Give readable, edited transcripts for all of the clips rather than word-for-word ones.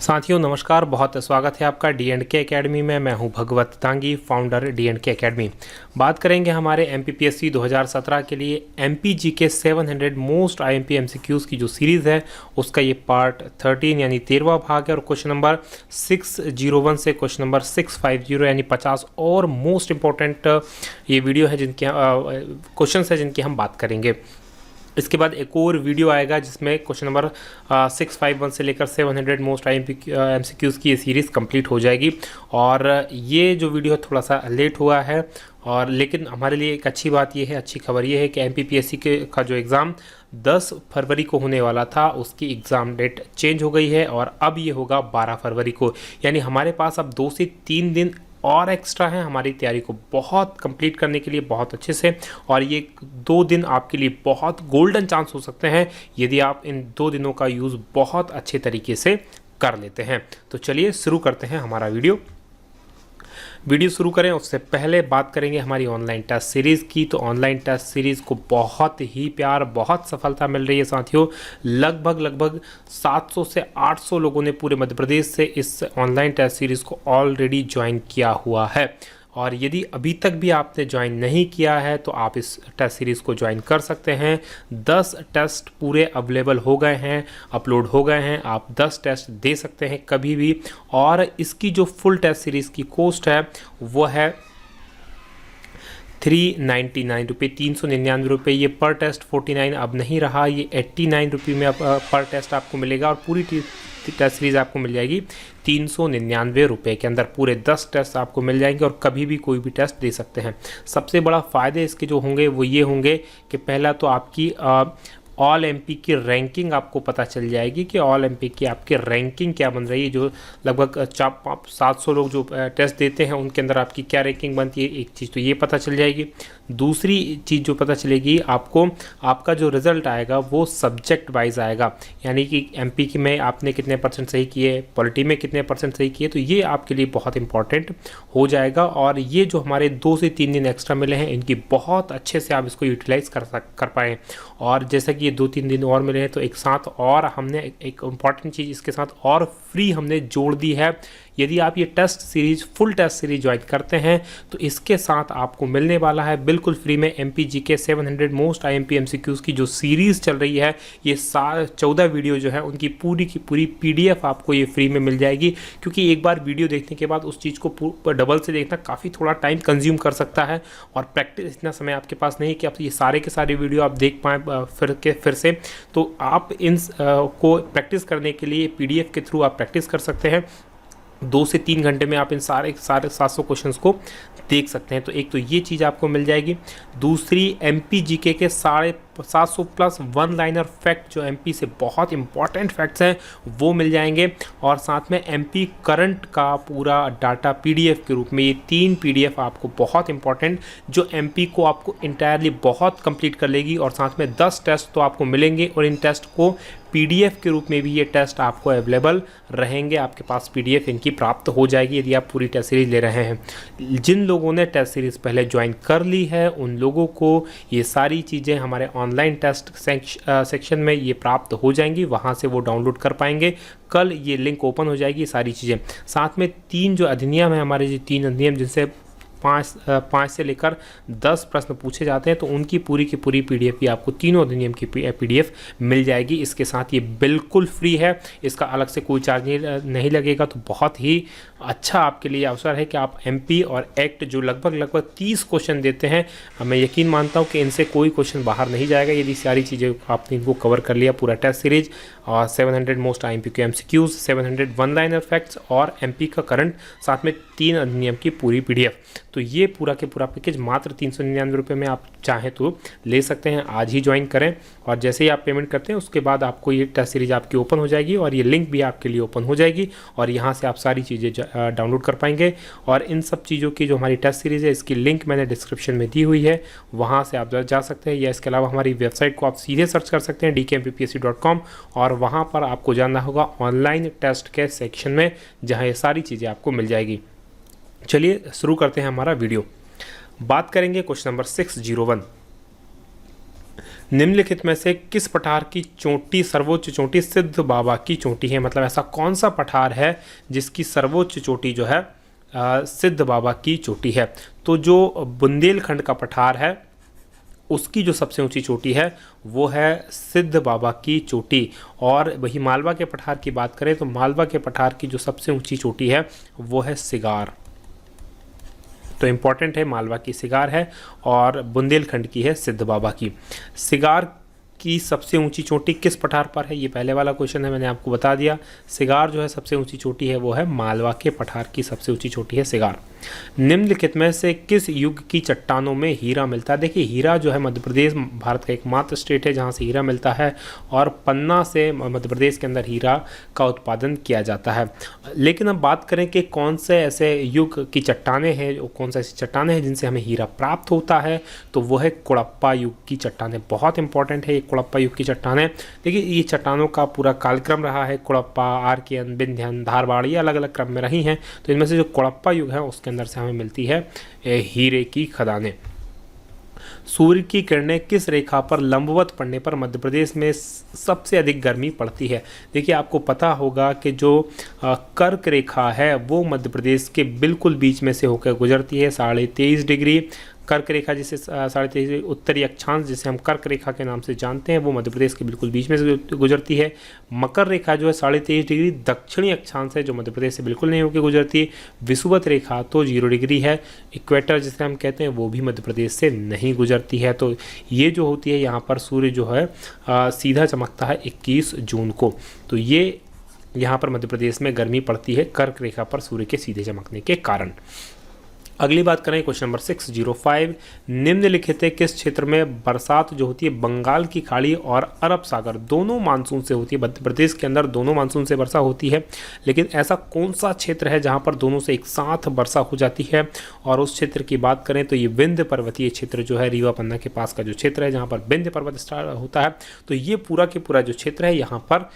साथियों नमस्कार, बहुत स्वागत है आपका डी.एंड.के एकेडमी में। मैं हूं भगवत तांगी, फाउंडर डी.एंड.के एकेडमी। बात करेंगे हमारे एमपीपीएससी 2017 के लिए एमपीजीके 700 मोस्ट आईएमपी एमसीक्यूज़ की जो सीरीज़ है उसका ये पार्ट 13 यानी 13वां भाग है। और क्वेश्चन नंबर 601 से क्वेश्चन नंबर 650 यानी 50 और मोस्ट इम्पोर्टेंट ये वीडियो है जिनके क्वेश्चन है जिनकी हम बात करेंगे। इसके बाद एक और वीडियो आएगा जिसमें क्वेश्चन नंबर 651 से लेकर 700 मोस्ट एमसीक्यूज़ की ये सीरीज़ कंप्लीट हो जाएगी। और ये जो वीडियो है थोड़ा सा लेट हुआ है, और लेकिन हमारे लिए एक अच्छी बात ये है, अच्छी खबर ये है कि एमपीपीएससी का जो एग्ज़ाम 10 फरवरी को होने वाला था उसकी एग्ज़ाम डेट चेंज हो गई है और अब ये होगा 12 फरवरी को। यानी हमारे पास अब 2 से 3 दिन और एक्स्ट्रा है हमारी तैयारी को बहुत कंप्लीट करने के लिए, बहुत अच्छे से। और ये 2 दिन आपके लिए बहुत गोल्डन चांस हो सकते हैं यदि आप इन 2 दिनों का यूज़ बहुत अच्छे तरीके से कर लेते हैं। तो चलिए शुरू करते हैं हमारा वीडियो शुरू करें उससे पहले बात करेंगे हमारी ऑनलाइन टेस्ट सीरीज़ की। तो ऑनलाइन टेस्ट सीरीज़ को बहुत ही प्यार, बहुत सफलता मिल रही है साथियों। लगभग 700 से 800 लोगों ने पूरे मध्य प्रदेश से इस ऑनलाइन टेस्ट सीरीज़ को ऑलरेडी ज्वाइन किया हुआ है। और यदि अभी तक भी आपने ज्वाइन नहीं किया है तो आप इस टेस्ट सीरीज़ को ज्वाइन कर सकते हैं। 10 टेस्ट पूरे अवेलेबल हो गए हैं, अपलोड हो गए हैं। आप 10 टेस्ट दे सकते हैं कभी भी। और इसकी जो फुल टेस्ट सीरीज़ की कॉस्ट है वो है 399 रुपये, 399 रुपये। ये पर टेस्ट 49 अब नहीं रहा, ये 89 रुपये में पर टेस्ट आपको मिलेगा। और पूरी टेस्ट सीरीज़ आपको मिल जाएगी 399 रुपये के अंदर। पूरे 10 टेस्ट आपको मिल जाएंगे और कभी भी कोई भी टेस्ट दे सकते हैं। सबसे बड़ा फ़ायदे इसके जो होंगे वो ये होंगे कि पहला तो आपकी ऑल एमपी की रैंकिंग आपको पता चल जाएगी कि ऑल एमपी की आपकी रैंकिंग क्या बन रही है। जो लगभग 700 लोग जो टेस्ट देते हैं उनके अंदर आपकी क्या रैंकिंग बनती है, एक चीज़ तो ये पता चल जाएगी। दूसरी चीज़ जो पता चलेगी आपको, आपका जो रिज़ल्ट आएगा वो सब्जेक्ट वाइज आएगा। यानी कि एमपी की में आपने कितने % सही किए, पॉलिटी में कितने % सही किए, तो ये आपके लिए बहुत इंपॉर्टेंट हो जाएगा। और ये जो हमारे 2 से 3 दिन एक्स्ट्रा मिले हैं इनकी बहुत अच्छे से आप इसको यूटिलाइज़ कर पाएँ। और जैसा कि 2-3 दिन और मिले हैं तो एक साथ और हमने एक इम्पॉर्टेंट चीज़ इसके साथ और फ्री हमने जोड़ दी है। यदि आप ये test series, full test series join करते हैं तो इसके साथ आपको मिलने वाला है बिल्कुल फ्री में एमपीजीके 700 मोस्ट आईएमपी एमसीक्यूज़ की जो सीरीज़ चल रही है। ये 14 वीडियो जो है उनकी पूरी की पूरी पीडीएफ आपको ये फ्री में मिल जाएगी। क्योंकि एक बार वीडियो देखने के बाद उस चीज़ को डबल से देखना काफ़ी थोड़ा टाइम कंज्यूम कर सकता है, और प्रैक्टिस इतना समय आपके पास नहीं है कि आप ये सारे के सारे वीडियो आप देख पाएँ फिर से। तो आप इन को प्रैक्टिस करने के लिए पीडीएफ के थ्रू आप प्रैक्टिस कर सकते हैं। 2 से 3 घंटे में आप इन सारे 700 क्वेश्चंस को देख सकते हैं। तो एक तो ये चीज़ आपको मिल जाएगी। दूसरी एमपीजीके के 750 प्लस वन लाइनर फैक्ट जो एमपी से बहुत इंपॉर्टेंट फैक्ट्स हैं वो मिल जाएंगे। और साथ में एमपी करंट का पूरा डाटा पीडीएफ के रूप में, ये 3 पीडीएफ आपको बहुत इंपॉर्टेंट जो एमपी को आपको इंटायरली बहुत कंप्लीट कर लेगी। और साथ में 10 टेस्ट तो आपको मिलेंगे और इन टेस्ट को पीडीएफ के रूप में भी ये टेस्ट आपको अवेलेबल रहेंगे। आपके पास पीडीएफ इनकी प्राप्त हो जाएगी यदि आप पूरी टेस्ट सीरीज़ ले रहे हैं। जिन लोगों ने टेस्ट सीरीज़ पहले ज्वाइन कर ली है उन लोगों को ये सारी चीज़ें हमारे ऑनलाइन टेस्ट सेक्शन में ये प्राप्त हो जाएंगी, वहाँ से वो डाउनलोड कर पाएंगे। कल ये लिंक ओपन हो जाएगी सारी चीज़ें। साथ में 3 जो अधिनियम है हमारे, जो 3 अधिनियम जिनसे 5 से लेकर 10 प्रश्न पूछे जाते हैं, तो उनकी पूरी की पूरी पीडीएफ भी आपको तीनों अधिनियम की पीडीएफ मिल जाएगी। इसके साथ ये बिल्कुल फ्री है, इसका अलग से कोई चार्ज नहीं लगेगा। तो बहुत ही अच्छा आपके लिए अवसर है कि आप एमपी और एक्ट जो लगभग 30 क्वेश्चन देते हैं, मैं यकीन मानता हूँ कि इनसे कोई क्वेश्चन बाहर नहीं जाएगा यदि सारी चीज़ें आपने इनको कवर कर लिया। पूरा टेस्ट सीरीज और 700 मोस्ट आईएमपी के एमसीक्यूज़, 700 वन लाइनर फैक्ट्स और एमपी का करंट, साथ में 3 अधिनियम की पूरी पीडीएफ। तो ये पूरा के पूरा पैकेज मात्र 399 रुपये में आप चाहें तो ले सकते हैं। आज ही ज्वाइन करें और जैसे ही आप पेमेंट करते हैं उसके बाद आपको ये टेस्ट सीरीज आपकी ओपन हो जाएगी और ये लिंक भी आपके लिए ओपन हो जाएगी और यहाँ से आप सारी चीज़ें डाउनलोड कर पाएंगे। और इन सब चीज़ों की जो हमारी टेस्ट सीरीज़ है इसकी लिंक मैंने डिस्क्रिप्शन में दी हुई है, वहाँ से आप जा सकते हैं। या इसके अलावा हमारी वेबसाइट को आप सीधे सर्च कर सकते हैं dkmpsc.com, और वहाँ पर आपको जानना होगा ऑनलाइन टेस्ट के सेक्शन में, जहाँ ये सारी चीज़ें आपको मिल जाएगी। चलिए शुरू करते हैं हमारा वीडियो। बात करेंगे क्वेश्चन नंबर 601। निम्नलिखित में से किस पठार की चोटी, सर्वोच्च चोटी सिद्ध बाबा की चोटी है? मतलब ऐसा कौन सा पठार है जिसकी सर्वोच्च चोटी जो है सिद्ध बाबा की चोटी है? तो जो बुंदेलखंड का पठार है उसकी जो सबसे ऊंची चोटी है वो है सिद्ध बाबा की चोटी। और वही मालवा के पठार की बात करें तो मालवा के पठार की जो सबसे ऊंची चोटी है वो है सिगार। तो इम्पॉर्टेंट है, मालवा की सिगार है और बुंदेलखंड की है सिद्ध बाबा की। सिगार की सबसे ऊंची चोटी किस पठार पर है? ये पहले वाला क्वेश्चन है, मैंने आपको बता दिया। सिगार जो है सबसे ऊंची चोटी है वो है मालवा के पठार की सबसे ऊंची चोटी है सिगार। निम्नलिखित में से किस युग की चट्टानों में हीरा मिलता है? देखिए हीरा जो है मध्य प्रदेश भारत का एकमात्र स्टेट है जहाँ से हीरा मिलता है और पन्ना से मध्य प्रदेश के अंदर हीरा का उत्पादन किया जाता है। लेकिन अब बात करें कि कौन से ऐसे युग की चट्टानें हैं, कौन सा ऐसी चट्टानें हैं जिनसे हमें हीरा प्राप्त होता है, तो वो है कुड़प्पा युग की चट्टानें। बहुत इंपॉर्टेंट है ये कुड़प्पा युग की चट्टानें। देखिए ये चट्टानों का पूरा कालक्रम रहा है, कुड़प्पा, आर्कियन, विंध्यन, धारवाड़, ये अलग अलग क्रम में रही हैं। तो इनमें से जो कुड़प्पा युग है उसके अंदर से हमें मिलती है हीरे की खदानें। सूर्य की किरणें किस रेखा पर लंबवत पड़ने पर मध्य प्रदेश में सबसे अधिक गर्मी पड़ती है? देखिए आपको पता होगा कि जो कर्क रेखा है वो मध्य प्रदेश के बिल्कुल बीच में से होकर गुजरती है, 23.5 डिग्री। कर्क रेखा जिसे 23.5 उत्तरी अक्षांश जिसे हम कर्क रेखा के नाम से जानते हैं वो मध्य प्रदेश के बिल्कुल बीच में से गुजरती है। मकर रेखा जो है 23.5 डिग्री दक्षिणी अक्षांश है जो मध्य प्रदेश से बिल्कुल नहीं होकर गुजरती है। विषुवत रेखा तो 0 डिग्री है। इक्वेटर जिसे हम कहते हैं वो भी मध्य प्रदेश से नहीं गुजरती है। तो ये जो होती है यहाँ पर सूर्य जो है सीधा चमकता है 21 जून को। तो ये यहाँ पर मध्य प्रदेश में गर्मी पड़ती है कर्क रेखा पर सूर्य के सीधे चमकने के कारण। अगली बात करें क्वेश्चन नंबर 605, निम्नलिखित किस क्षेत्र में बरसात जो होती है बंगाल की खाड़ी और अरब सागर दोनों मानसून से होती है? मध्य प्रदेश के अंदर दोनों मानसून से वर्षा होती है, लेकिन ऐसा कौन सा क्षेत्र है जहां पर दोनों से एक साथ वर्षा हो जाती है? और उस क्षेत्र की बात करें तो ये विंध्य पर्वतीय क्षेत्र जो है रीवा पन्ना के पास का जो क्षेत्र है जहाँ पर विंध्य पर्वत स्टार्ट होता है। तो ये पूरा के पूरा जो क्षेत्र है यहाँ पर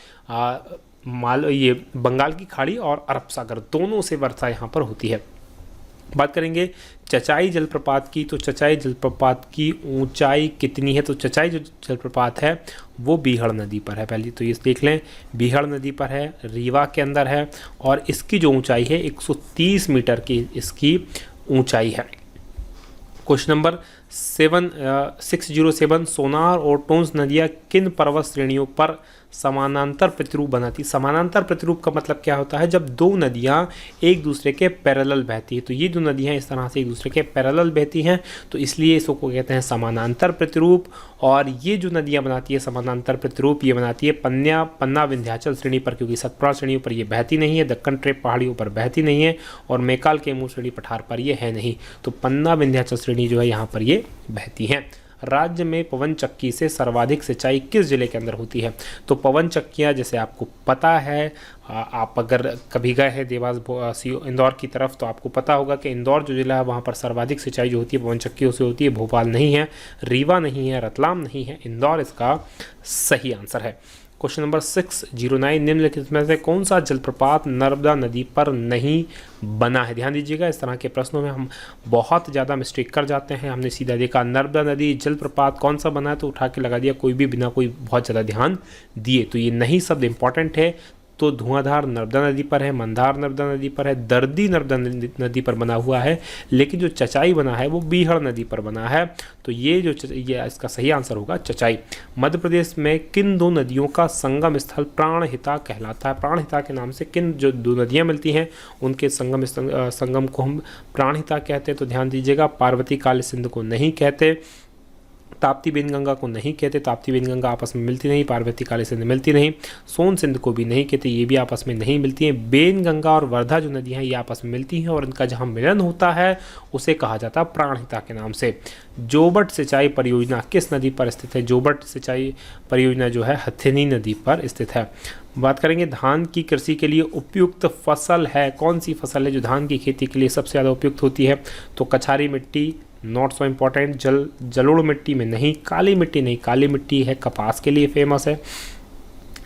ये बंगाल की खाड़ी और अरब सागर दोनों से वर्षा यहाँ पर होती है। बात करेंगे चचाई जलप्रपात की, तो चचाई जलप्रपात की ऊंचाई कितनी है? तो चचाई जो जलप्रपात है वो बीहड़ नदी पर है। पहले तो ये देख लें, बीहड़ नदी पर है, रीवा के अंदर है और इसकी जो ऊंचाई है 130 मीटर की इसकी ऊंचाई है। क्वेश्चन नंबर 607, सोनार और टोंस नदियाँ किन पर्वत श्रेणियों पर समानांतर प्रतिरूप बनाती? समानांतर प्रतिरूप का मतलब क्या होता है? जब दो नदियाँ एक दूसरे के पैरेलल बहती है। तो ये जो नदियाँ इस तरह से एक दूसरे के पैरेलल बहती हैं तो इसलिए इसको कहते हैं समानांतर प्रतिरूप। और ये जो नदियाँ बनाती है समानांतर प्रतिरूप ये बनाती है पन्ना विंध्याचल श्रेणी पर, क्योंकि सतपुड़ा श्रेणियों पर ये बहती नहीं है, दक्कन ट्रेप पहाड़ियों पर बहती नहीं है और मैकाल कैमूर श्रेणी पठार पर ये है नहीं। तो पन्ना विंध्याचल श्रेणी जो है यहाँ पर ये बहती हैं। राज्य में पवन चक्की से सर्वाधिक सिंचाई किस जिले के अंदर होती है? तो पवन चक्कियाँ जैसे आपको पता है, आप अगर कभी गए हैं देवास इंदौर की तरफ तो आपको पता होगा कि इंदौर जो जिला है वहाँ पर सर्वाधिक सिंचाई जो होती है पवन चक्कियों से होती है। भोपाल नहीं है, रीवा नहीं है, रतलाम नहीं है, इंदौर इसका सही आंसर है। क्वेश्चन नंबर 609, निम्नलिखित में से कौन सा जलप्रपात नर्मदा नदी पर नहीं बना है? ध्यान दीजिएगा, इस तरह के प्रश्नों में हम बहुत ज़्यादा मिस्टेक कर जाते हैं। हमने सीधा देखा नर्मदा नदी जलप्रपात कौन सा बना है तो उठा के लगा दिया कोई भी बिना कोई बहुत ज़्यादा ध्यान दिए। तो ये नहीं शब्द इंपॉर्टेंट है। तो धुआंधार नर्मदा नदी पर है, मंदार नर्मदा नदी पर है, दर्दी नर्मदा नदी पर बना हुआ है, लेकिन जो चचाई बना है वो बीहड़ नदी पर बना है। तो ये इसका सही आंसर होगा चचाई। मध्य प्रदेश में किन दो नदियों का संगम स्थल प्राणहिता कहलाता है? प्राणहिता के नाम से किन जो दो नदियाँ मिलती हैं उनके संगम को हम प्राणहिता कहते हैं। तो ध्यान दीजिएगा, पार्वती काली सिंधु को नहीं कहते, ताप्ती बेनगंगा को नहीं कहते, ताप्ती बेनगंगा आपस में मिलती नहीं, पार्वती काली सिंधु मिलती नहीं, सोन सिंधु को भी नहीं कहते, ये भी आपस में नहीं मिलती हैं। बेनगंगा और वर्धा जो नदियाँ हैं ये आपस में मिलती हैं और इनका जहाँ मिलन होता है उसे कहा जाता है प्राणहिता के नाम से। जोबट सिंचाई परियोजना किस नदी पर स्थित है? जोबट सिंचाई परियोजना जो है हथिनी नदी पर स्थित है। बात करेंगे धान की कृषि के लिए उपयुक्त फसल है, कौन सी फसल है जो धान की खेती के लिए सबसे ज़्यादा उपयुक्त होती है? तो कछारी मिट्टी, नॉट सो इम्पॉर्टेंट, जलोढ़ मिट्टी में नहीं, काली मिट्टी नहीं, काली मिट्टी है कपास के लिए फेमस है।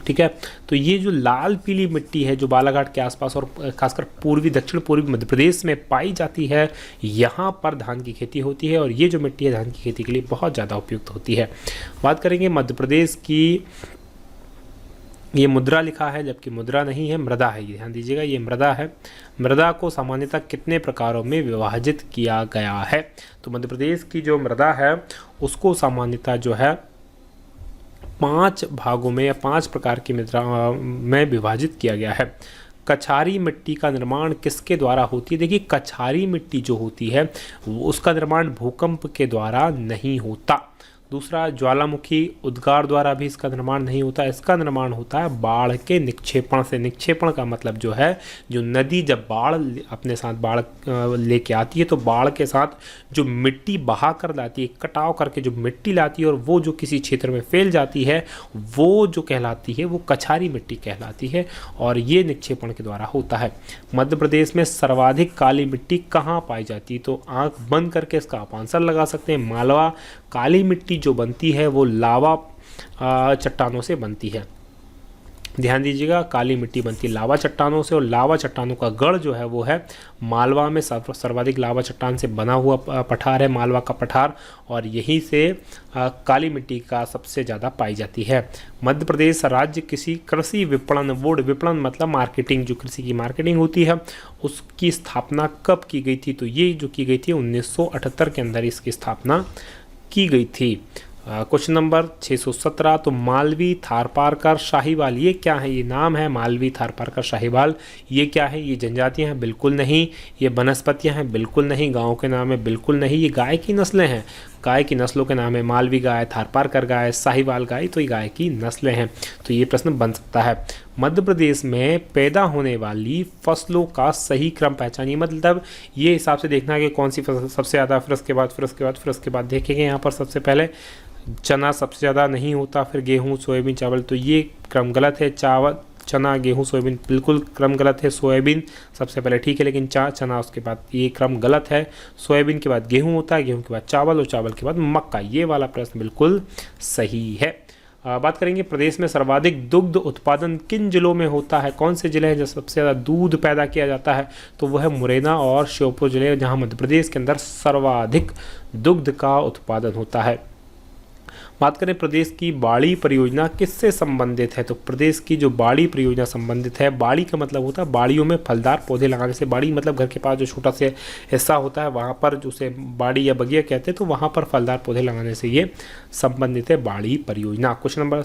ठीक है। तो ये जो लाल पीली मिट्टी है जो बालाघाट के आसपास और खासकर पूर्वी दक्षिण पूर्वी मध्य प्रदेश में पाई जाती है, यहाँ पर धान की खेती होती है और ये जो मिट्टी है धान की खेती के लिए बहुत ज़्यादा उपयुक्त होती है। बात करेंगे मध्य प्रदेश की, ये मुद्रा लिखा है जबकि मुद्रा नहीं है, मृदा है, ये ध्यान दीजिएगा, ये मृदा है। मृदा को सामान्यतः कितने प्रकारों में विभाजित किया गया है? तो मध्य प्रदेश की जो मृदा है उसको सामान्यतः जो है 5 भागों में या 5 प्रकार की मृदा में विभाजित किया गया है। कछारी मिट्टी का निर्माण किसके द्वारा होती है? देखिए, कछारी मिट्टी जो होती है उसका निर्माण भूकंप के द्वारा नहीं होता। दूसरा, ज्वालामुखी उद्गार द्वारा भी इसका निर्माण नहीं होता, इसका निर्माण होता है बाढ़ के निक्षेपण से। निक्षेपण का मतलब जो है, जो नदी जब बाढ़ अपने साथ बाढ़ लेके आती है तो बाढ़ के साथ जो मिट्टी बहा कर लाती है, कटाव करके जो मिट्टी लाती है और वो जो किसी क्षेत्र में फैल जाती है वो जो कहलाती है वो कछारी मिट्टी कहलाती है और ये निक्षेपण के द्वारा होता है। मध्य प्रदेश में सर्वाधिक काली मिट्टी कहाँ पाई जाती है? तो आँख बंद करके इसका आप आंसर लगा सकते हैं, मालवा। काली मिट्टी जो बनती है वो लावा चट्टानों से बनती है। ध्यान दीजिएगा, काली मिट्टी बनती है लावा चट्टानों से और लावा चट्टानों का गढ़ जो है वो है मालवा में। सर्वाधिक लावा चट्टान से बना हुआ पठार है मालवा का पठार और यहीं से काली मिट्टी का सबसे ज़्यादा पाई जाती है। मध्य प्रदेश राज्य किसी कृषि विपणन बोर्ड, विपणन मतलब मार्केटिंग, जो कृषि की मार्केटिंग होती है उसकी स्थापना कब की गई थी? तो ये जो की गई थी 1978 के अंदर इसकी स्थापना की गई थी। क्वेश्चन नंबर 617, तो मालवी थारपारकर शाहीवाल ये क्या है? ये नाम है मालवी थारपारकर शाहीवाल। ये क्या है? ये जनजातियां हैं? बिल्कुल नहीं। ये वनस्पतियां हैं? बिल्कुल नहीं। गाँव के नाम है? बिल्कुल नहीं। ये गाय की नस्लें हैं, गाय की नस्लों के नाम है मालवी गाय, थारपारकर गाय, शाहीवाल गाय, तो ये गाय की नस्लें हैं। तो ये प्रश्न बन सकता है। मध्य प्रदेश में पैदा होने वाली फसलों का सही क्रम पहचानिए, मतलब ये हिसाब से देखना कि कौन सी फसल सबसे ज़्यादा, फिर उसके बाद, फिर उसके बाद, फिर उसके बाद देखेंगे। यहाँ पर सबसे पहले चना सबसे ज़्यादा नहीं होता, फिर गेहूँ, सोयाबीन, चावल, तो ये क्रम गलत है। चावल, चना, गेहूँ, सोयाबीन बिल्कुल क्रम गलत है। सोयाबीन सबसे पहले ठीक है लेकिन चना उसके बाद, ये क्रम गलत है। सोयाबीन के बाद गेहूँ होता है, गेहूँ के बाद चावल और चावल के बाद मक्का। ये वाला प्रश्न बिल्कुल सही है। बात करेंगे प्रदेश में सर्वाधिक दुग्ध उत्पादन किन जिलों में होता है? कौन से जिले हैं जहाँ सबसे ज़्यादा दूध पैदा किया जाता है? तो वह है मुरैना और श्योपुर जिले, जहाँ मध्य प्रदेश के अंदर सर्वाधिक दुग्ध का उत्पादन होता है। बात करें प्रदेश की बाड़ी परियोजना किससे संबंधित है? तो प्रदेश की जो बाड़ी परियोजना संबंधित है, बाड़ी का मतलब होता है बाड़ियों में फलदार पौधे लगाने से। बाड़ी मतलब घर के पास जो छोटा सा हिस्सा होता है वहाँ पर, जो उसे बाड़ी या बगिया कहते हैं, तो वहाँ पर फलदार पौधे लगाने से ये संबंधित है बाड़ी परियोजना। क्वेश्चन नंबर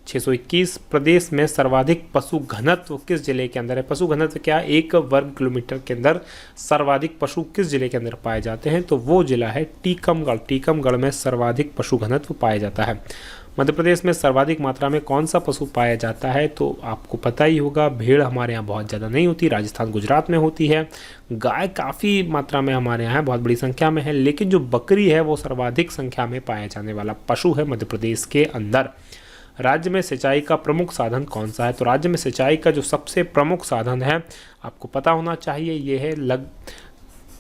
621, प्रदेश में सर्वाधिक पशु घनत्व किस जिले के अंदर है? पशु घनत्व क्या, 1 वर्ग किलोमीटर के अंदर सर्वाधिक पशु किस जिले के अंदर पाए जाते हैं? तो वो जिला है टीकमगढ़। टीकमगढ़ में सर्वाधिक पशु घनत्व पाया जाता है। मध्य प्रदेश में सर्वाधिक मात्रा में कौन सा पशु पाया जाता है? तो आपको पता ही होगा, भेड़ हमारे यहाँ बहुत ज़्यादा नहीं होती, राजस्थान गुजरात में होती है। गाय काफ़ी मात्रा में हमारे यहाँ बहुत बड़ी संख्या में है, लेकिन जो बकरी है वो सर्वाधिक संख्या में पाया जाने वाला पशु है मध्य प्रदेश के अंदर। राज्य में सिंचाई का प्रमुख साधन कौन सा है? तो राज्य में सिंचाई का जो सबसे प्रमुख साधन है आपको पता होना चाहिए, ये है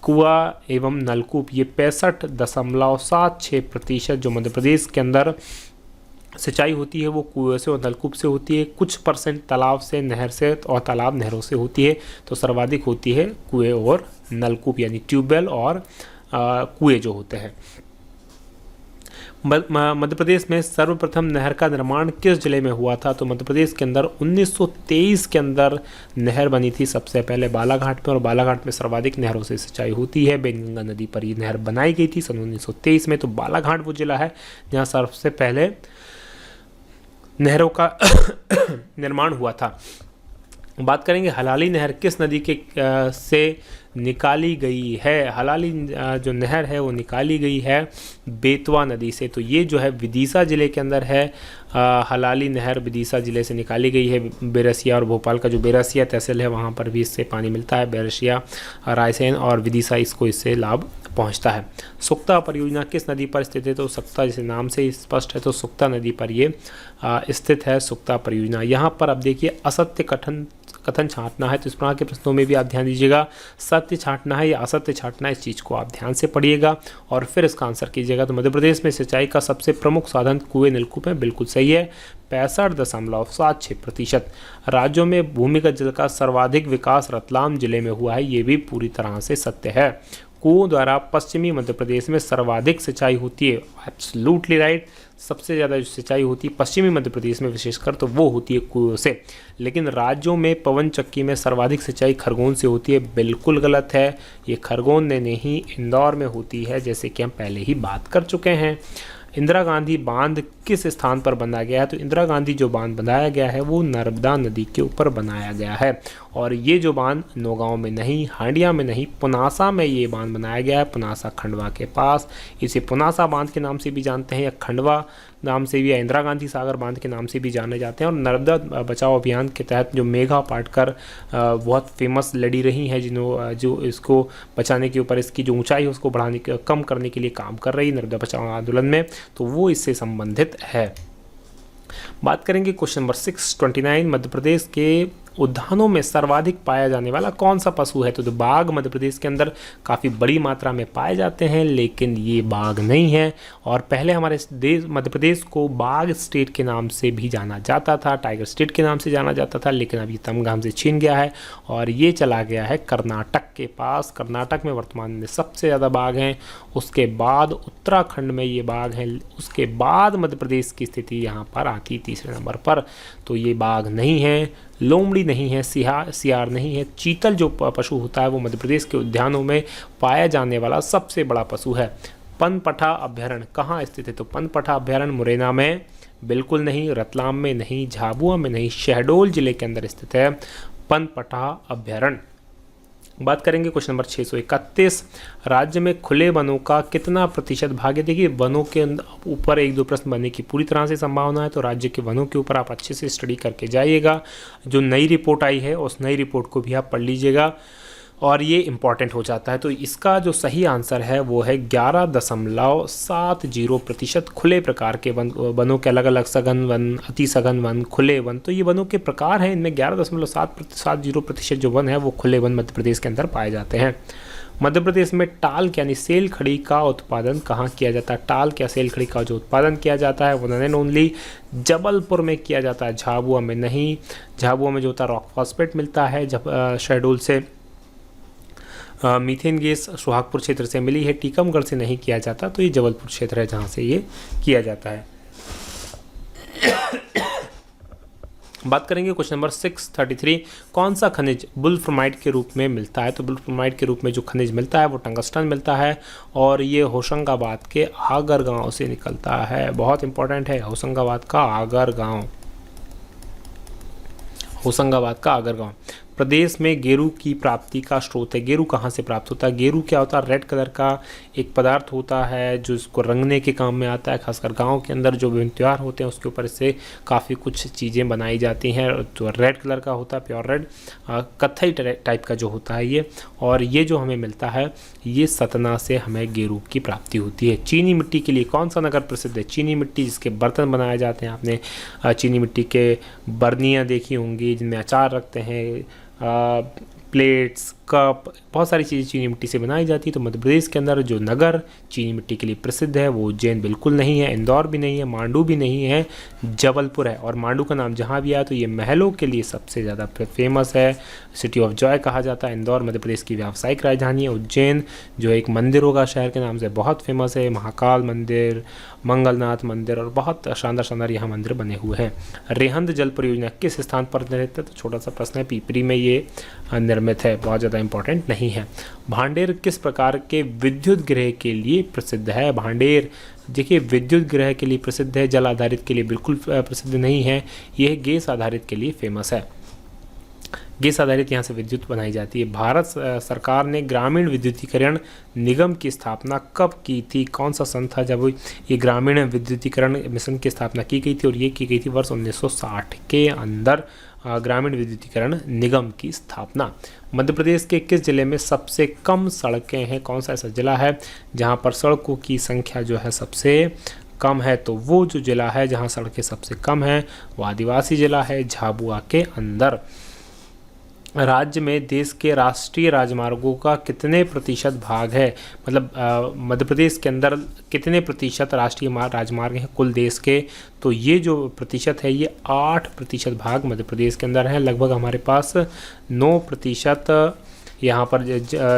कुआं एवं नलकूप। ये 65.76% जो मध्य प्रदेश के अंदर सिंचाई होती है वो कुएं से और नलकूप से होती है। कुछ परसेंट तालाब से, नहर से और तालाब नहरों से होती है। तो सर्वाधिक होती है कुएं और नलकूप, यानी ट्यूबवेल और कुएं जो होते हैं। मध्य प्रदेश में सर्वप्रथम नहर का निर्माण किस जिले में हुआ था? तो मध्य प्रदेश के अंदर 1923 के अंदर नहर बनी थी सबसे पहले बालाघाट में, और बालाघाट में सर्वाधिक नहरों से सिंचाई होती है। बेनगंगा नदी पर ये नहर बनाई गई थी सन 1923 में। तो बालाघाट वो जिला है जहाँ सबसे पहले नहरों का निर्माण हुआ था। बात करेंगे हलाली नहर किस नदी के से निकाली गई है? हलाली जो नहर है वो निकाली गई है बेतवा नदी से। तो ये जो है विदिशा ज़िले के अंदर है। हलाली नहर विदिशा ज़िले से निकाली गई है। बैरसिया और भोपाल का जो बैरसिया तहसील है वहाँ पर भी इससे पानी मिलता है। बैरसिया, रायसेन और विदिशा, इसको इससे लाभ पहुँचता है। सुक्ता परियोजना किस नदी पर स्थित है? तो सुक्ता जैसे नाम से ही स्पष्ट है, तो सुक्ता नदी पर ये स्थित है सुक्ता परियोजना। यहाँ पर अब देखिए असत्य कथन छांटना है, तो इस प्रकार के प्रश्नों में भी आप ध्यान दीजिएगा। सत्य छांटना है या असत्य छांटना है, इस चीज़ को आप ध्यान से पढ़िएगा और फिर इसका आंसर कीजिएगा। तो मध्य प्रदेश में सिंचाई का सबसे प्रमुख साधन कुएं नलकूप है, बिल्कुल सही है, 65.76%। राज्यों में भूमिगत जल का सर्वाधिक विकास रतलाम जिले में हुआ है, ये भी पूरी तरह से सत्य है। कुओं द्वारा पश्चिमी मध्य प्रदेश में सर्वाधिक सिंचाई होती है, एब्सोल्युटली राइट। सबसे ज़्यादा जो सिंचाई होती है पश्चिमी मध्य प्रदेश में विशेषकर, तो वो होती है कुओं से। लेकिन राज्यों में पवन चक्की में सर्वाधिक सिंचाई खरगोन से होती है, बिल्कुल गलत है। ये खरगोन में नहीं, इंदौर में होती है, जैसे कि हम पहले ही बात कर चुके हैं। इंदिरा गांधी बांध किस स्थान पर बनाया गया है, तो इंदिरा गांधी जो बांध बनाया गया है वो नर्मदा नदी के ऊपर बनाया गया है। और ये जो बांध नौगांव में नहीं, हांडिया में नहीं, पुनासा में ये बांध बनाया गया है, पुनासा खंडवा के पास। इसे पुनासा बांध के नाम से भी जानते हैं, या खंडवा नाम से भी, या इंदिरा गांधी सागर बांध के नाम से भी जाने जाते हैं। और नर्मदा बचाओ अभियान के तहत जो मेघा पाटकर बहुत फेमस लड़ी रही हैं, जो इसको बचाने के ऊपर, इसकी जो ऊंचाई है उसको बढ़ाने कम करने के लिए काम कर रही नर्मदा बचाओ आंदोलन में, तो वो इससे संबंधित है। बात करेंगे क्वेश्चन नंबर 629, मध्य प्रदेश के उद्यानों में सर्वाधिक पाया जाने वाला कौन सा पशु है, तो बाघ मध्य प्रदेश के अंदर काफ़ी बड़ी मात्रा में पाए जाते हैं, लेकिन ये बाघ नहीं है। और पहले हमारे देश मध्य प्रदेश को बाघ स्टेट के नाम से भी जाना जाता था, टाइगर स्टेट के नाम से जाना जाता था, लेकिन अब ये तमगा हमसे छीन गया है और ये चला गया है कर्नाटक के पास। कर्नाटक में वर्तमान में सबसे ज़्यादा बाघ हैं, उसके बाद उत्तराखंड में ये बाघ हैं, उसके बाद मध्य प्रदेश की स्थिति यहाँ पर आती तीसरे नंबर पर। तो ये बाघ नहीं है, लोमड़ी नहीं है, सियार नहीं है। चीतल जो पशु होता है वो मध्य प्रदेश के उद्यानों में पाया जाने वाला सबसे बड़ा पशु है। पनपठा अभ्यारण्य कहाँ स्थित है, तो पनपठा अभ्यारण्य मुरैना में बिल्कुल नहीं, रतलाम में नहीं, झाबुआ में नहीं, शहडोल जिले के अंदर स्थित है पनपठा अभ्यारण्य। बात करेंगे क्वेश्चन नंबर 631, राज्य में खुले वनों का कितना प्रतिशत भाग है। देखिए वनों के ऊपर एक दो प्रश्न बनने की पूरी तरह से संभावना है, तो राज्य के वनों के ऊपर आप अच्छे से स्टडी करके जाइएगा। जो नई रिपोर्ट आई है उस नई रिपोर्ट को भी आप पढ़ लीजिएगा और ये इम्पॉर्टेंट हो जाता है। तो इसका जो सही आंसर है वो है 11.70% खुले प्रकार के वनों के, अलग अलग सघन वन, अति सघन वन, खुले वन, तो ये वनों के प्रकार हैं। इनमें 11.70% जो वन है वो खुले वन मध्य प्रदेश के अंदर पाए जाते हैं। मध्य प्रदेश में टाल यानी सेल खड़ी का उत्पादन कहाँ किया जाता है, टाल क्या सेल खड़ी का जो उत्पादन किया जाता है वो वन एंड ओनली जबलपुर में किया जाता है, झाबुआ में नहीं। झाबुआ में जो होता है रॉक फॉस्फेट मिलता है, जब शहडोल से मीथेन गैस सुहागपुर क्षेत्र से मिली है, टीकमगढ़ से नहीं किया जाता, तो ये जबलपुर क्षेत्र है जहाँ से ये किया जाता है। बात करेंगे क्वेश्चन नंबर 633, कौन सा खनिज वुल्फ्रामाइट के रूप में मिलता है, तो वुल्फ्रामाइट के रूप में जो खनिज मिलता है वो टंगस्टन मिलता है और ये होशंगाबाद के आगर गांव से निकलता है। बहुत इंपॉर्टेंट है, होशंगाबाद का आगर गांव, होशंगाबाद का आगर गांव। प्रदेश में गेरू की प्राप्ति का स्रोत है, गेरू कहाँ से प्राप्त होता है, गेरू क्या होता है, रेड कलर का एक पदार्थ होता है जो इसको रंगने के काम में आता है, खासकर गांव के अंदर जो विभिन्न त्यौहार होते हैं उसके ऊपर इससे काफ़ी कुछ चीज़ें बनाई जाती हैं। जो रेड कलर का होता है, प्योर रेड, कत्थई टाइप का जो होता है ये, और ये जो हमें मिलता है ये सतना से हमें गेरू की प्राप्ति होती है। चीनी मिट्टी के लिए कौन सा नगर प्रसिद्ध है, चीनी मिट्टी जिसके बर्तन बनाए जाते हैं, आपने चीनी मिट्टी के बर्नियाँ देखी होंगी जिनमें अचार रखते हैं, प्लेट्स, कप, बहुत सारी चीज़ें चीनी मिट्टी से बनाई जाती है। तो मध्य प्रदेश के अंदर जो नगर चीनी मिट्टी के लिए प्रसिद्ध है वो उज्जैन बिल्कुल नहीं है, इंदौर भी नहीं है, मांडू भी नहीं है, जबलपुर है। और मांडू का नाम जहाँ भी आया तो ये महलों के लिए सबसे ज़्यादा फेमस है, सिटी ऑफ जॉय कहा जाता है। इंदौर मध्य प्रदेश की व्यावसायिक राजधानी है। उज्जैन जो एक मंदिरों का शहर के नाम से बहुत फेमस है, महाकाल मंदिर, मंगलनाथ मंदिर और बहुत शानदार शानदार यहाँ मंदिर बने हुए हैं। रेहंद जल परियोजना किस स्थान पर निर्मित है, तो छोटा सा प्रश्न है, पीपरी में ये निर्मित है, बहुत ज़्यादा इंपॉर्टेंट नहीं है। भांडेर किस प्रकार के विद्युत गृह के लिए प्रसिद्ध है, भांडेर देखिए विद्युत गृह के लिए प्रसिद्ध है, जल आधारित के लिए बिल्कुल प्रसिद्ध नहीं है, यह गैस आधारित के लिए फेमस है। गैस आधारित यहाँ से विद्युत बनाई जाती है। भारत सरकार ने ग्रामीण विद्युतीकरण निगम की स्थापना कब की थी, कौन सा सन था जब ये ग्रामीण विद्युतीकरण मिशन की स्थापना की गई थी, और ये की गई थी वर्ष 1960 के अंदर ग्रामीण विद्युतीकरण निगम की स्थापना। मध्य प्रदेश के किस जिले में सबसे कम सड़कें हैं, कौन सा ऐसा जिला है जहाँ पर सड़कों की संख्या जो है सबसे कम है, तो वो जो जिला है जहाँ सड़कें सबसे कम हैं वो आदिवासी जिला है, झाबुआ के अंदर। राज्य में देश के राष्ट्रीय राजमार्गों का कितने प्रतिशत भाग है, मतलब मध्य प्रदेश के अंदर कितने प्रतिशत राष्ट्रीय राजमार्ग हैं कुल देश के, तो ये जो प्रतिशत है ये 8% भाग मध्य प्रदेश के अंदर है। लगभग हमारे पास 9% यहाँ पर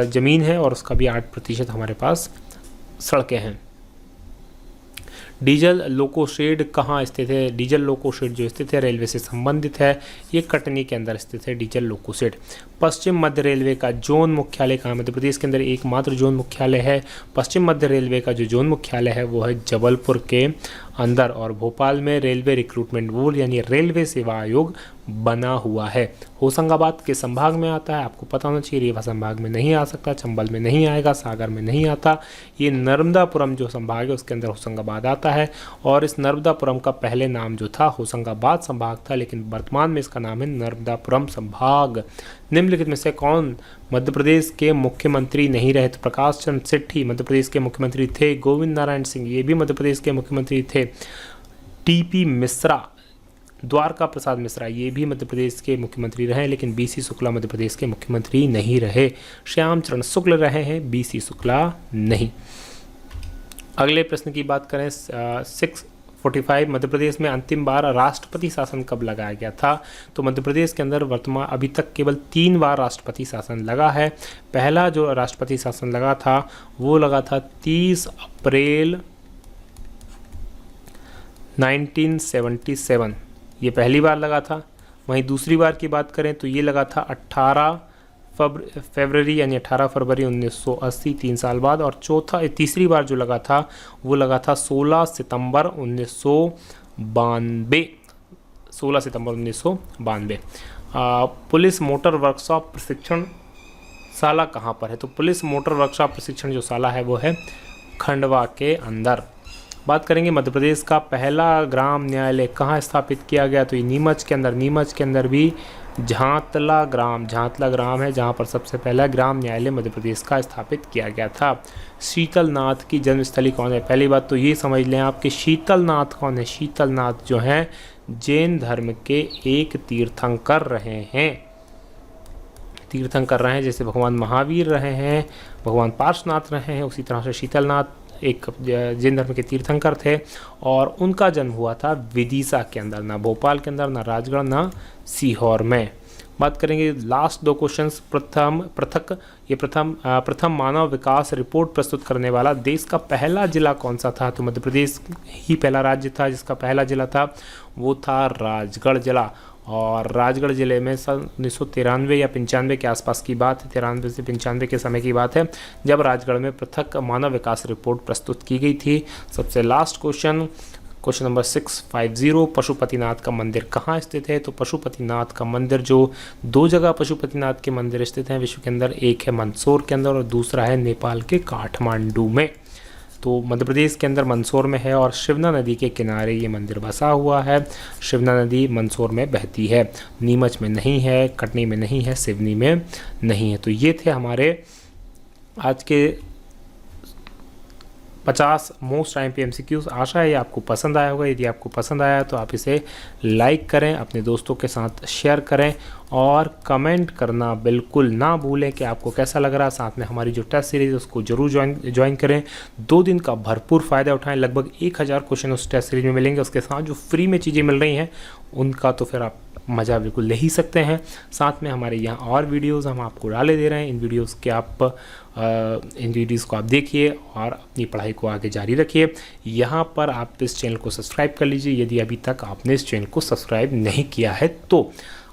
ज़मीन है और उसका भी 8% हमारे पास सड़कें हैं। डीजल लोको शेड कहाँ स्थित है? डीजल लोको शेड जो स्थित है रेलवे से संबंधित है, ये कटनी के अंदर स्थित है डीजल लोको शेड। पश्चिम मध्य रेलवे का जोन मुख्यालय कहाँ? मध्य प्रदेश के अंदर एकमात्र जोन मुख्यालय है पश्चिम मध्य रेलवे का जो जोन मुख्यालय है वो है जबलपुर के अंदर, और भोपाल में रेलवे रिक्रूटमेंट बोर्ड यानी रेलवे सेवा आयोग बना हुआ है। होशंगाबाद के संभाग में आता है, आपको पता होना चाहिए। रीवा संभाग में नहीं आ सकता, चंबल में नहीं आएगा, सागर में नहीं आता। ये नर्मदापुरम जो संभाग है उसके अंदर होशंगाबाद आता है, और इस नर्मदापुरम का पहले नाम जो था होशंगाबाद संभाग था, लेकिन वर्तमान में इसका नाम है नर्मदापुरम संभाग। निम्नलिखित में से कौन मध्य प्रदेश के मुख्यमंत्री नहीं रहे? तो प्रकाश चंद्र सेठी मध्य प्रदेश के मुख्यमंत्री थे। गोविंद नारायण सिंह ये भी मध्य प्रदेश के मुख्यमंत्री थे। टीपी मिश्रा, द्वारका प्रसाद मिश्रा ये भी मध्य प्रदेश के मुख्यमंत्री रहे, लेकिन बीसी शुक्ला मध्य प्रदेश के मुख्यमंत्री नहीं रहे। श्याम चरण शुक्ल रहे हैं, बीसी शुक्ला नहीं। अगले प्रश्न की बात करें 645, मध्य प्रदेश में अंतिम बार राष्ट्रपति शासन कब लगाया गया था? तो मध्य प्रदेश के अंदर वर्तमान अभी तक केवल 3 बार राष्ट्रपति शासन लगा है। पहला जो राष्ट्रपति शासन लगा था वो लगा था 30 अप्रैल 1977, ये पहली बार लगा था। वहीं दूसरी बार की बात करें तो ये लगा था 18 फरवरी यानी 18 फरवरी 1980, 3 साल बाद। और तीसरी बार जो लगा था वो लगा था 16 सितंबर 1992, 16 सितंबर 1992। पुलिस मोटर वर्कशॉप प्रशिक्षण शाला कहाँ पर है? तो पुलिस मोटर वर्कशॉप प्रशिक्षण जो शाला है वो है खंडवा के अंदर। बात करेंगे मध्य प्रदेश का पहला ग्राम न्यायालय कहाँ स्थापित किया गया? तो ये नीमच के अंदर। नीमच के अंदर भी झांतला ग्राम है जहाँ पर सबसे पहला ग्राम न्यायालय मध्य प्रदेश का स्थापित किया गया था। शीतलनाथ की जन्मस्थली कौन है? पहली बात तो ये समझ लें आप कि शीतलनाथ कौन है। शीतलनाथ जो हैं जैन धर्म के एक तीर्थंकर रहे हैं, जैसे भगवान महावीर रहे हैं, भगवान पार्श्वनाथ रहे हैं, उसी तरह से शीतलनाथ एक जैन धर्म के तीर्थंकर थे, और उनका जन्म हुआ था विदिशा के अंदर, ना भोपाल के अंदर, ना राजगढ़, ना सीहोर में। बात करेंगे लास्ट 2 क्वेश्चंस। प्रथम मानव विकास रिपोर्ट प्रस्तुत करने वाला देश का पहला जिला कौन सा था? तो मध्य प्रदेश ही पहला राज्य था जिसका पहला जिला था, वो था राजगढ़ जिला। और राजगढ़ ज़िले में सन 1993 या 95 के आसपास की बात है, 93 से 95 के समय की बात है, जब राजगढ़ में पृथक मानव विकास रिपोर्ट प्रस्तुत की गई थी। सबसे लास्ट क्वेश्चन नंबर 650, पशुपतिनाथ का मंदिर कहाँ स्थित है? तो पशुपतिनाथ का मंदिर जो 2 जगह पशुपतिनाथ के मंदिर स्थित हैं विश्व के अंदर, एक है मंदसौर के अंदर और दूसरा है नेपाल के काठमांडू में। तो मध्य प्रदेश के अंदर मंदसौर में है और शिवना नदी के किनारे ये मंदिर बसा हुआ है। शिवना नदी मंदसौर में बहती है, नीमच में नहीं है, कटनी में नहीं है, सिवनी में नहीं है। तो ये थे हमारे आज के 50 मोस्ट IMP MCQs। आशा है ये आपको पसंद आया होगा। यदि आपको पसंद आया तो आप इसे लाइक करें, अपने दोस्तों के साथ शेयर करें और कमेंट करना बिल्कुल ना भूलें कि आपको कैसा लग रहा है। साथ में हमारी जो टेस्ट सीरीज़ है उसको जरूर ज्वाइन करें। 2 दिन का भरपूर फ़ायदा उठाएं। लगभग 1000 क्वेश्चन उस टेस्ट सीरीज में मिलेंगे। उसके साथ जो फ्री में चीज़ें मिल रही हैं उनका तो फिर आप मज़ा बिल्कुल ले ही सकते हैं। साथ में हमारे यहाँ और वीडियोस हम आपको डाले दे रहे हैं। इन वीडियोस को आप देखिए और अपनी पढ़ाई को आगे जारी रखिए। यहाँ पर आप इस चैनल को सब्सक्राइब कर लीजिए यदि अभी तक आपने इस चैनल को सब्सक्राइब नहीं किया है तो।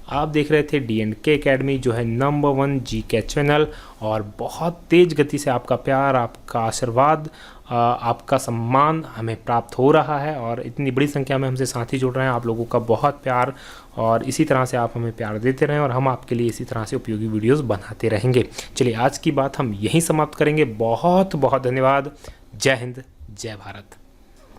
आप देख रहे थे D&K अकेडमी, जो है नंबर 1 GK चैनल, और बहुत तेज़ गति से आपका प्यार, आपका आशीर्वाद, आपका सम्मान हमें प्राप्त हो रहा है और इतनी बड़ी संख्या में हमसे साथी जुड़ रहे हैं। आप लोगों का बहुत प्यार, और इसी तरह से आप हमें प्यार देते रहें और हम आपके लिए इसी तरह से उपयोगी वीडियोस बनाते रहेंगे। चलिए आज की बात हम यहीं समाप्त करेंगे। बहुत बहुत धन्यवाद। जय हिंद, जय भारत।